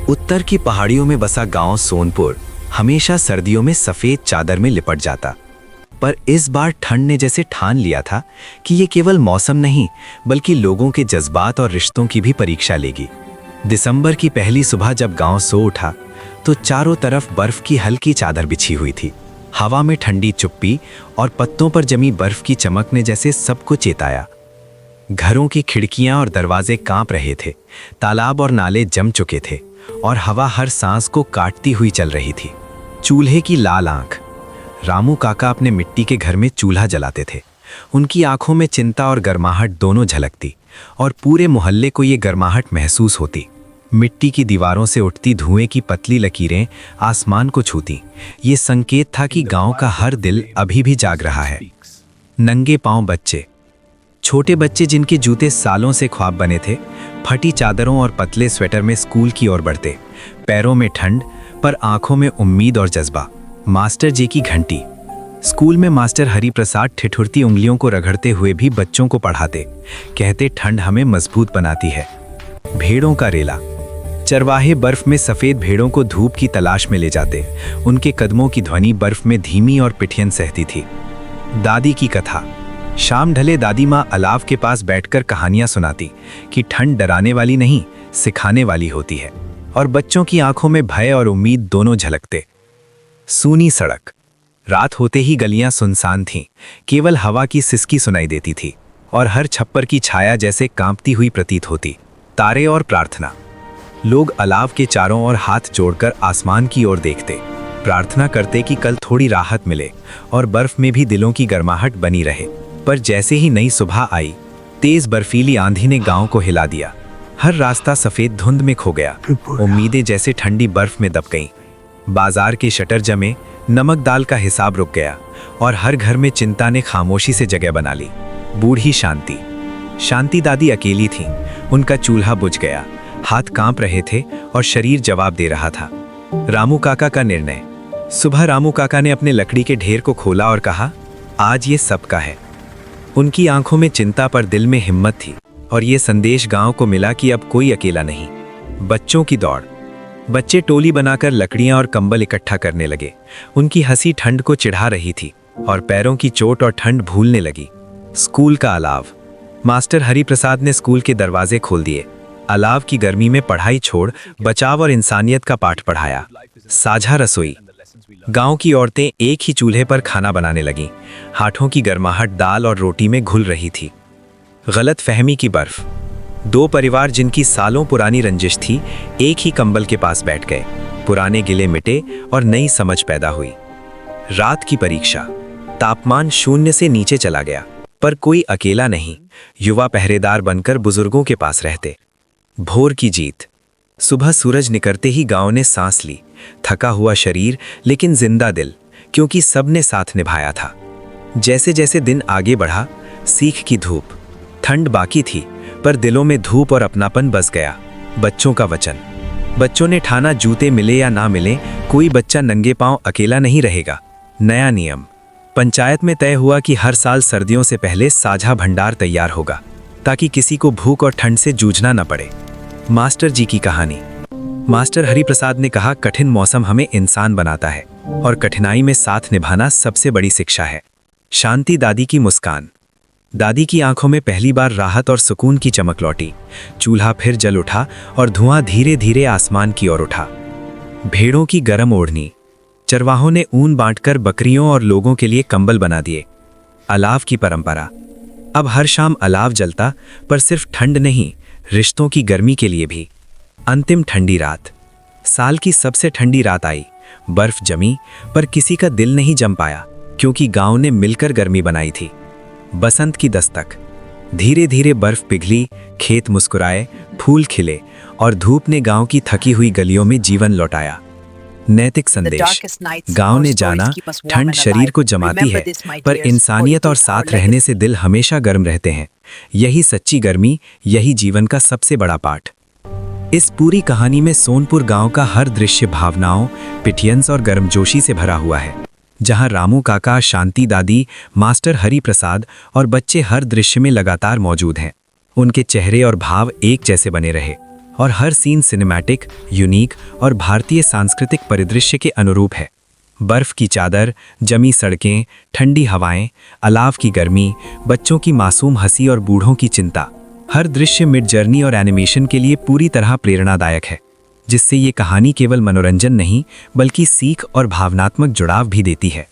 उत्तर की पहाड़ियों में बसा गांव सोनपुर हमेशा सर्दियों में सफेद चादर में लिपट जाता, पर इस बार ठंड ने जैसे ठान लिया था कि ये केवल मौसम नहीं बल्कि लोगों के जज्बात और रिश्तों की भी परीक्षा लेगी। दिसंबर की पहली सुबह जब गांव सो उठा तो चारों तरफ बर्फ की हल्की चादर बिछी हुई थी। हवा में ठंडी चुप्पी और पत्तों पर जमी बर्फ की चमक ने जैसे सबको चेताया। घरों की खिड़कियां और दरवाजे कांप रहे थे, तालाब और नाले जम चुके थे और हवा हर सांस को काटती हुई चल रही थी। चूल्हे की लाल आंख। रामू काका अपने मिट्टी के घर में चूल्हा जलाते थे। उनकी आंखों में चिंता और गर्माहट दोनों झलकती और पूरे मोहल्ले को ये गर्माहट महसूस होती। मिट्टी की दीवारों से उठती धुएं की पतली लकीरें आसमान को छूती। ये संकेत था कि गांव का हर दिल अभी भी जाग रहा है। नंगे पांव बच्चे, छोटे बच्चे जिनके जूते सालों से ख्वाब बने थे, फटी चादरों और पतले स्वेटर में स्कूल की ओर बढ़ते। पैरों में ठंड पर आंखों में उम्मीद और जज्बा। मास्टर जी की घंटी। स्कूल में मास्टर हरि प्रसाद ठिठुरती उंगलियों को रगड़ते हुए भी बच्चों को पढ़ाते, कहते ठंड हमें मजबूत बनाती है। भेड़ों का रेला। चरवाहे बर्फ में सफेद भेड़ों को धूप की तलाश में ले जाते। उनके कदमों की ध्वनि बर्फ में धीमी और पिठियन सहती थी। दादी की कथा। शाम ढले दादी माँ अलाव के पास बैठकर कहानियां सुनाती कि ठंड डराने वाली नहीं, सिखाने वाली होती है, और बच्चों की आंखों में भय और उम्मीद दोनों झलकते। सूनी सड़क। रात होते ही गलियां सुनसान थीं, केवल हवा की सिसकी सुनाई देती थी और हर छप्पर की छाया जैसे कांपती हुई प्रतीत होती। तारे और प्रार्थना। लोग अलाव के चारों ओर हाथ जोड़कर आसमान की ओर देखते, प्रार्थना करते कि कल थोड़ी राहत मिले और बर्फ में भी दिलों की गर्माहट बनी रहे। पर जैसे ही नई सुबह आई, तेज बर्फीली आंधी ने गांव को हिला दिया। हर रास्ता सफेद धुंध में खो गया। उम्मीदें जैसे ठंडी बर्फ में दब गईं। बाजार के शटर जमे, नमक दाल का हिसाब रुक गया और हर घर में चिंता ने खामोशी से जगह बना ली। बूढ़ी शांति। शांति दादी अकेली थीं। उनका चूल्हा बुझ गया, हाथ कांप रहे थे और शरीर जवाब दे रहा था। रामू काका का निर्णय। सुबह रामू काका ने अपने लकड़ी के ढेर को खोला और कहा, आज ये सबका है। उनकी आंखों में चिंता पर दिल में हिम्मत थी और ये संदेश गांव को मिला कि अब कोई अकेला नहीं। बच्चों की दौड़। बच्चे टोली बनाकर लकड़ियां और कंबल इकट्ठा करने लगे। उनकी हंसी ठंड को चिढ़ा रही थी और पैरों की चोट और ठंड भूलने लगी। स्कूल का अलाव। मास्टर हरि प्रसाद ने स्कूल के दरवाजे खोल दिए। अलाव की गर्मी में पढ़ाई छोड़ बचाव और इंसानियत का पाठ पढ़ाया। साझा रसोई। गांव की औरतें एक ही चूल्हे पर खाना बनाने लगीं। हाथों की गर्माहट दाल और रोटी में घुल रही थी। गलत फहमी की बर्फ। दो परिवार जिनकी सालों पुरानी रंजिश थी, एक ही कंबल के पास बैठ गए। पुराने गिले मिटे और नई समझ पैदा हुई। रात की परीक्षा। तापमान 0 से नीचे चला गया, पर कोई अकेला नहीं। युवा पहरेदार बनकर बुजुर्गों के पास रहते। भोर की जीत। सुबह सूरज निकलते ही गांव ने सांस ली। थका हुआ शरीर लेकिन जिंदा दिल, क्योंकि सबने साथ निभाया था। जैसे जैसे दिन आगे बढ़ा, सीख की धूप। ठंड बाकी थी पर दिलों में धूप और अपनापन बस गया। बच्चों का वचन। बच्चों ने ठाना, जूते मिले या ना मिले, कोई बच्चा नंगे पांव अकेला नहीं रहेगा। नया नियम। पंचायत में तय हुआ कि हर साल सर्दियों से पहले साझा भंडार तैयार होगा ताकि किसी को भूख और ठंड से जूझना न पड़े। मास्टर जी की कहानी। मास्टर हरि प्रसाद ने कहा, कठिन मौसम हमें इंसान बनाता है और कठिनाई में साथ निभाना सबसे बड़ी शिक्षा है। शांति दादी की मुस्कान। दादी की आंखों में पहली बार राहत और सुकून की चमक लौटी। चूल्हा फिर जल उठा और धुआं धीरे धीरे आसमान की ओर उठा। भेड़ों की गर्म ओढ़नी। चरवाहों ने ऊन बांटकर बकरियों और लोगों के लिए कंबल बना दिए। अलाव की परंपरा। अब हर शाम अलाव जलता, पर सिर्फ ठंड नहीं, रिश्तों की गर्मी के लिए भी। अंतिम ठंडी रात। साल की सबसे ठंडी रात आई। बर्फ जमी, पर किसी का दिल नहीं जम पाया, क्योंकि गांव ने मिलकर गर्मी बनाई थी। बसंत की दस्तक। धीरे धीरे बर्फ पिघली, खेत मुस्कुराए, फूल खिले और धूप ने गांव की थकी हुई गलियों में जीवन लौटाया। नैतिक संदेश। गांव ने जाना, ठंड शरीर को जमाती है, पर इंसानियत और साथ रहने से दिल हमेशा गर्म रहते हैं। यही सच्ची गर्मी, यही जीवन का सबसे बड़ा पाठ। इस पूरी कहानी में सोनपुर गांव का हर दृश्य भावनाओं, पिटियंस और गर्मजोशी से भरा हुआ है। जहां रामू काका, शांति दादी, मास्टर हरि प्रसाद और बच्चे हर दृश्य में लगातार मौजूद हैं। उनके चेहरे और भाव एक जैसे बने रहे और हर सीन सिनेमैटिक, यूनिक और भारतीय सांस्कृतिक परिदृश्य के अनुरूप है। बर्फ की चादर, जमी सड़कें, ठंडी हवाएं, अलाव की गर्मी, बच्चों की मासूम हंसी और बूढ़ों की चिंता, हर दृश्य मिड जर्नी और एनिमेशन के लिए पूरी तरह प्रेरणादायक है, जिससे ये कहानी केवल मनोरंजन नहीं बल्कि सीख और भावनात्मक जुड़ाव भी देती है।